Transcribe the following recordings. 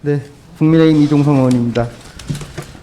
네, 국민의힘 이종성 의원입니다.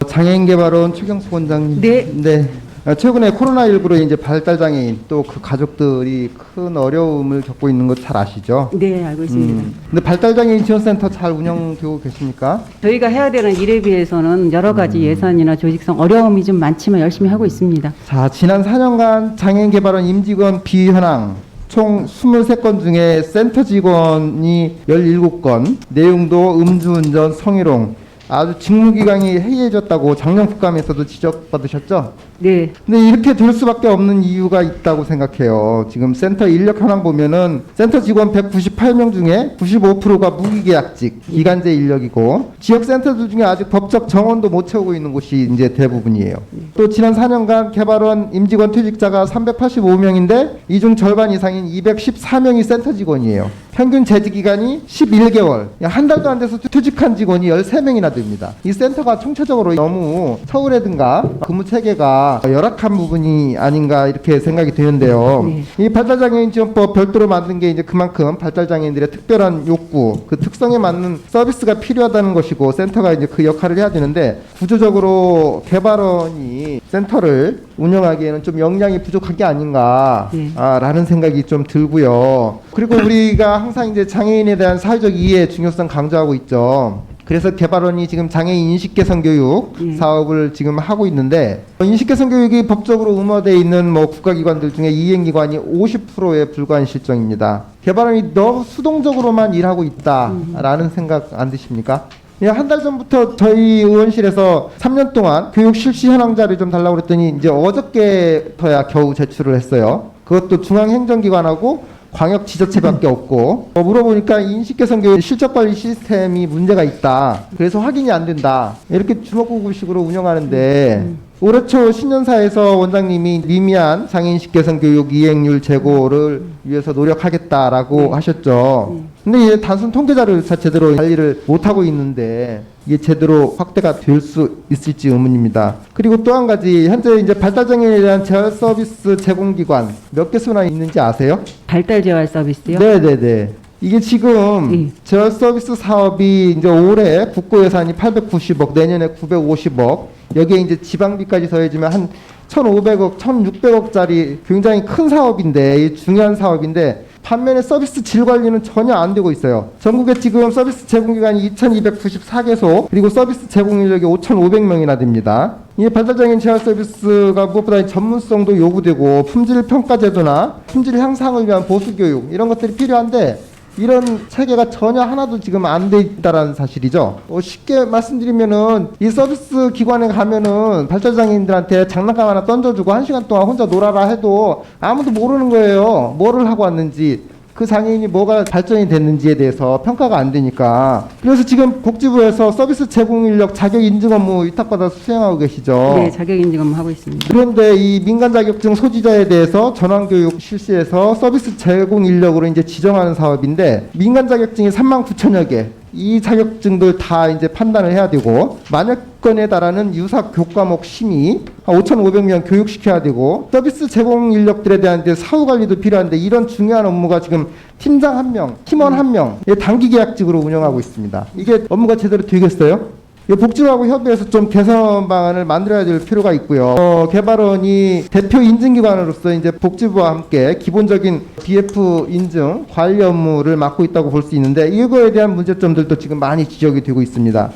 장애인개발원 최경숙 원장님. 네. 최근에 코로나19로 이제 발달장애인 또 그 가족들이 큰 어려움을 겪고 있는 거 잘 아시죠? 네, 알고 있습니다. 근데 발달장애인 지원센터 잘 운영되고 계십니까? 저희가 해야 되는 일에 비해서는 여러 가지 예산이나 조직성 어려움이 좀 많지만 열심히 하고 있습니다. 자, 지난 4년간 장애인개발원 임직원 비현황 총 23건 중에 센터 직원이 17건, 내용도 음주운전, 성희롱, 아주 직무기강이 해이해졌다고 작년 국감에서도 지적받으셨죠? 네. 근데 이렇게 될 수밖에 없는 이유가 있다고 생각해요. 지금 센터 인력 현황 보면은 센터 직원 198명 중에 95%가 무기계약직, 기간제 인력이고 지역 센터들 중에 아직 법적 정원도 못 채우고 있는 곳이 이제 대부분이에요. 또 지난 4년간 개발원 임직원 퇴직자가 385명인데 이 중 절반 이상인 214명이 센터 직원이에요. 평균 재직 기간이 11개월, 한 달도 안 돼서 퇴직한 직원이 13명이나 됩니다. 이 센터가 총체적으로 너무 서울에든가 근무 체계가 열악한 부분이 아닌가 이렇게 생각이 되는데요. 네. 이 발달장애인 지원법 별도로 만든 게 이제 그만큼 발달장애인들의 특별한 욕구, 그 특성에 맞는 서비스가 필요하다는 것이고 센터가 이제 그 역할을 해야 되는데 구조적으로 개발원이 센터를 운영하기에는 좀 역량이 부족한 게 아닌가 라는 생각이 좀 들고요. 그리고 우리가 항상 이제 장애인에 대한 사회적 이해 중요성 강조하고 있죠. 그래서 개발원이 지금 장애인 인식개선 교육 사업을 지금 하고 있는데 인식개선 교육이 법적으로 의무화되어 있는 뭐 국가기관들 중에 이행기관이 50%에 불과한 실정입니다. 개발원이 너무 수동적으로만 일하고 있다라는 생각 안 드십니까? 한 달 전부터 저희 의원실에서 3년 동안 교육 실시 현황자를 좀 달라고 그랬더니 이제 어저께서야 겨우 제출을 했어요. 그것도 중앙행정기관하고 광역 지자체밖에 없고 물어보니까 인식개선 교육 실적관리 시스템이 문제가 있다. 그래서 확인이 안 된다. 이렇게 주먹구구식으로 운영하는데 올해 초 신년사에서 원장님이 미미한 장애인식 개선 교육 이행률 제고를 위해서 노력하겠다라고 하셨죠. 근데 이게 단순 통계자를 제대로 관리를 못하고 있는데 이게 제대로 확대가 될 수 있을지 의문입니다. 그리고 또 한 가지 현재 이제 발달장애인에 대한 재활 서비스 제공기관 몇 개수나 있는지 아세요? 발달 재활 서비스요? 네네네. 이게 지금 재활 서비스 사업이 이제 올해 국고 예산이 890억, 내년에 950억, 여기에 이제 지방비까지 더해지면 한 1,500억, 1,600억짜리 굉장히 큰 사업인데, 중요한 사업인데, 반면에 서비스 질 관리는 전혀 안 되고 있어요. 전국에 지금 서비스 제공기관이 2,294개소, 그리고 서비스 제공 인력이 5,500명이나 됩니다. 이 발달장애인 재활 서비스가 무엇보다 전문성도 요구되고 품질 평가 제도나 품질 향상을 위한 보수 교육 이런 것들이 필요한데 이런 체계가 전혀 하나도 지금 안 돼 있다라는 사실이죠. 쉽게 말씀드리면은 이 서비스 기관에 가면은 발달장애인들한테 장난감 하나 던져주고 1시간 동안 혼자 놀아라 해도 아무도 모르는 거예요. 뭐를 하고 왔는지. 그 장애인이 뭐가 발전이 됐는지에 대해서 평가가 안 되니까. 그래서 지금 복지부에서 서비스 제공 인력 자격 인증 업무 위탁받아서 수행하고 계시죠. 네, 자격 인증 업무 하고 있습니다. 그런데 이 민간 자격증 소지자에 대해서 전환 교육 실시해서 서비스 제공 인력으로 이제 지정하는 사업인데 민간 자격증이 39,000여 개. 이 자격증들 다 이제 판단을 해야 되고 만약 건에 달하는 유사 교과목 심의 한 5,500명 교육시켜야 되고 서비스 제공 인력들에 대한 이제 사후 관리도 필요한데 이런 중요한 업무가 지금 팀장 1명, 팀원 1명 단기 계약직으로 운영하고 있습니다. 이게 업무가 제대로 되겠어요? 복지부하고 협의해서 좀 개선 방안을 만들어야 될 필요가 있고요. 개발원이 대표 인증기관으로서 이제 복지부와 함께 기본적인 BF 인증 관리 업무를 맡고 있다고 볼 수 있는데 이거에 대한 문제점들도 지금 많이 지적이 되고 있습니다.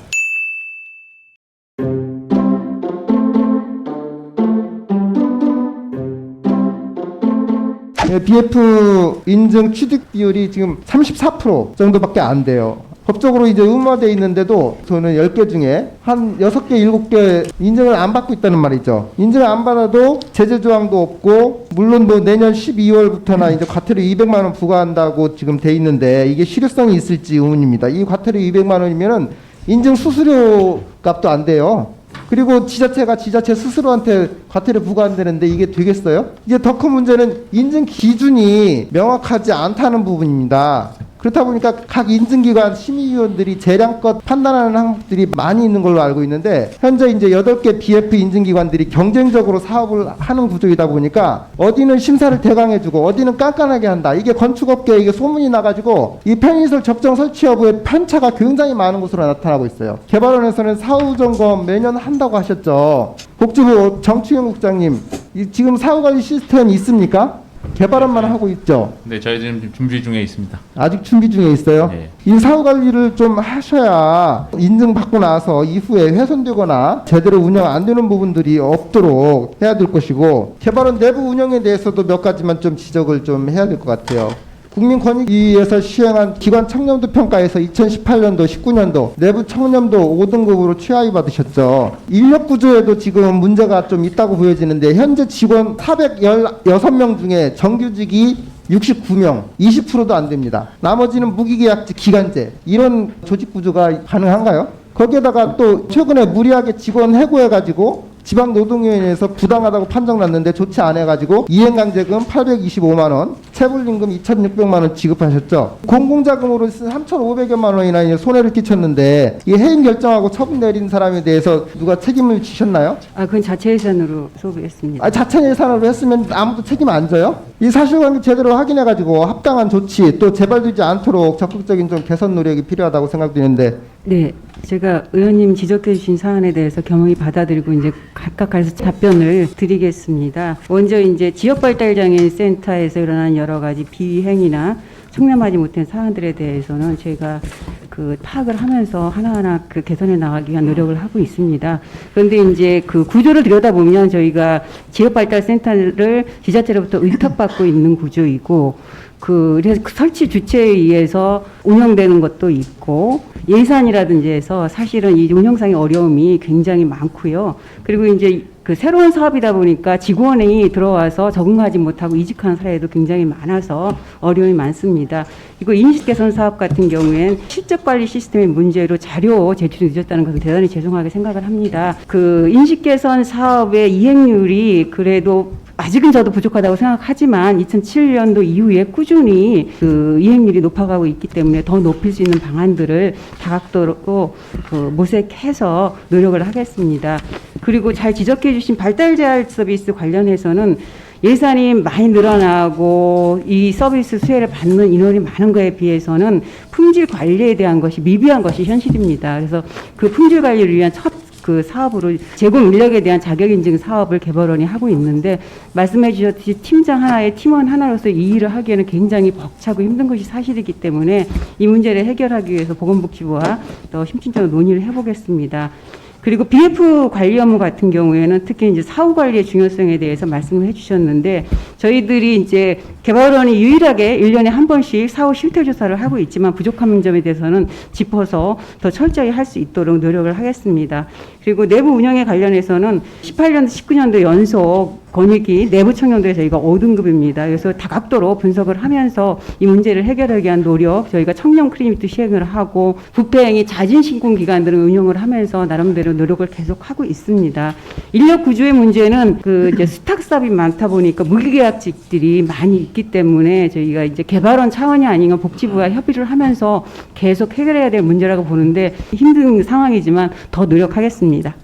BF 인증 취득 비율이 지금 34% 정도밖에 안 돼요. 법적으로 이제 의무화되어 있는데도 저는 10개 중에 한 6개, 7개 인증을 안 받고 있다는 말이죠. 인증을 안 받아도 제재 조항도 없고 물론 뭐 내년 12월부터나 이제 과태료 200만 원 부과한다고 지금 돼 있는데 이게 실효성이 있을지 의문입니다. 이 과태료 200만 원이면은 인증 수수료 값도 안 돼요. 그리고 지자체가 지자체 스스로한테 과태료 부과한다는데 이게 되겠어요? 이게 더 큰 문제는 인증 기준이 명확하지 않다는 부분입니다. 그렇다 보니까 각 인증기관 심의위원들이 재량껏 판단하는 항목들이 많이 있는 걸로 알고 있는데 현재 이제 8개 BF 인증기관들이 경쟁적으로 사업을 하는 구조이다 보니까 어디는 심사를 대강해주고 어디는 깐깐하게 한다. 이게 건축업계에 이게 소문이 나가지고 이 편의시설 적정 설치 여부에 편차가 굉장히 많은 것으로 나타나고 있어요. 개발원에서는 사후 점검 매년 한다고 하셨죠. 복지부 정충영 국장님, 지금 사후관리 시스템이 있습니까? 개발원만 하고 있죠. 네, 저희 지금 준비 중에 있습니다. 아직 준비 중에 있어요. 네. 이 사후 관리를 좀 하셔야 인증받고 나서 이후에 훼손되거나 제대로 운영 안 되는 부분들이 없도록 해야 될 것이고, 개발원 내부 운영에 대해서도 몇 가지만 좀 지적을 좀 해야 될 것 같아요. 국민권익위에서 시행한 기관 청렴도 평가에서 2018년도, 19년도 내부 청렴도 5등급으로 취하위 받으셨죠. 인력 구조에도 지금 문제가 좀 있다고 보여지는데 현재 직원 416명 중에 정규직이 69명, 20%도 안 됩니다. 나머지는 무기계약직, 기간제, 이런 조직 구조가 가능한가요? 거기에다가 또 최근에 무리하게 직원 해고해가지고 지방노동위원회에서 부당하다고 판정났는데 조치 안 해가지고 이행강제금 825만 원, 체불임금 2,600만 원 지급하셨죠. 공공자금으로 3,500여만 원이나 이제 손해를 끼쳤는데 이 해임 결정하고 처분 내린 사람에 대해서 누가 책임을 지셨나요? 그건 자체 예산으로 소부했습니다. 자체 예산으로 했으면 아무도 책임 안 져요? 이 사실관계 제대로 확인해가지고 합당한 조치 또 재발되지 않도록 적극적인 좀 개선 노력이 필요하다고 생각되는데. 네, 제가 의원님 지적해 주신 사안에 대해서 겸허히 받아들이고 이제 각각해서 답변을 드리겠습니다. 먼저 이제 지역발달장애인 센터에서 일어난 여러 가지 비행이나 청렴하지 못한 사안들에 대해서는 저희가 그 파악을 하면서 하나하나 그 개선해 나가기 위한 노력을 하고 있습니다. 그런데 이제 그 구조를 들여다보면 저희가 지역발달센터를 지자체로부터 의탁받고 있는 구조이고, 그래서 그 설치 주체에 의해서 운영되는 것도 있고 예산이라든지 해서 사실은 이 운영상의 어려움이 굉장히 많고요. 그리고 이제 그 새로운 사업이다 보니까 직원이 들어와서 적응하지 못하고 이직하는 사례도 굉장히 많아서 어려움이 많습니다. 그리고 인식개선 사업 같은 경우엔 실적관리 시스템의 문제로 자료 제출이 늦었다는 것은 대단히 죄송하게 생각을 합니다. 그 인식개선 사업의 이행률이 그래도 아직은 저도 부족하다고 생각하지만 2007년도 이후에 꾸준히 그 이행률이 높아가고 있기 때문에 더 높일 수 있는 방안들을 다각도로 모색해서 노력을 하겠습니다. 그리고 잘 지적해 주신 발달재활 서비스 관련해서는 예산이 많이 늘어나고 이 서비스 수혜를 받는 인원이 많은 거에 비해서는 품질 관리에 대한 것이 미비한 것이 현실입니다. 그래서 그 품질 관리를 위한 첫 그 사업으로 제공 인력에 대한 자격 인증 사업을 개발원이 하고 있는데, 말씀해 주셨듯이 팀장 하나에 팀원 하나로서 이 일을 하기에는 굉장히 벅차고 힘든 것이 사실이기 때문에 이 문제를 해결하기 위해서 보건복지부와 더 심층적으로 논의를 해보겠습니다. 그리고 BF 관리 업무 같은 경우에는 특히 이제 사후 관리의 중요성에 대해서 말씀을 해주셨는데, 저희들이 이제 개발원이 유일하게 1년에 한 번씩 사후 실태 조사를 하고 있지만 부족한 점에 대해서는 짚어서 더 철저히 할 수 있도록 노력을 하겠습니다. 그리고 내부 운영에 관련해서는 18년도, 19년도 연속 권익위 내부 청렴도에 저희가 5등급입니다. 그래서 다각도로 분석을 하면서 이 문제를 해결하기 위한 노력, 저희가 청렴 클리닉도 시행을 하고 부패행위 자진 신고 기관들을 운영을 하면서 나름대로 노력을 계속하고 있습니다. 인력 구조의 문제는 그 이제 스탁삽이 많다 보니까 무기계약직들이 많이 있기 때문에 저희가 이제 개발원 차원이 아니면 복지부와 협의를 하면서 계속 해결해야 될 문제라고 보는데 힘든 상황이지만 더 노력하겠습니다.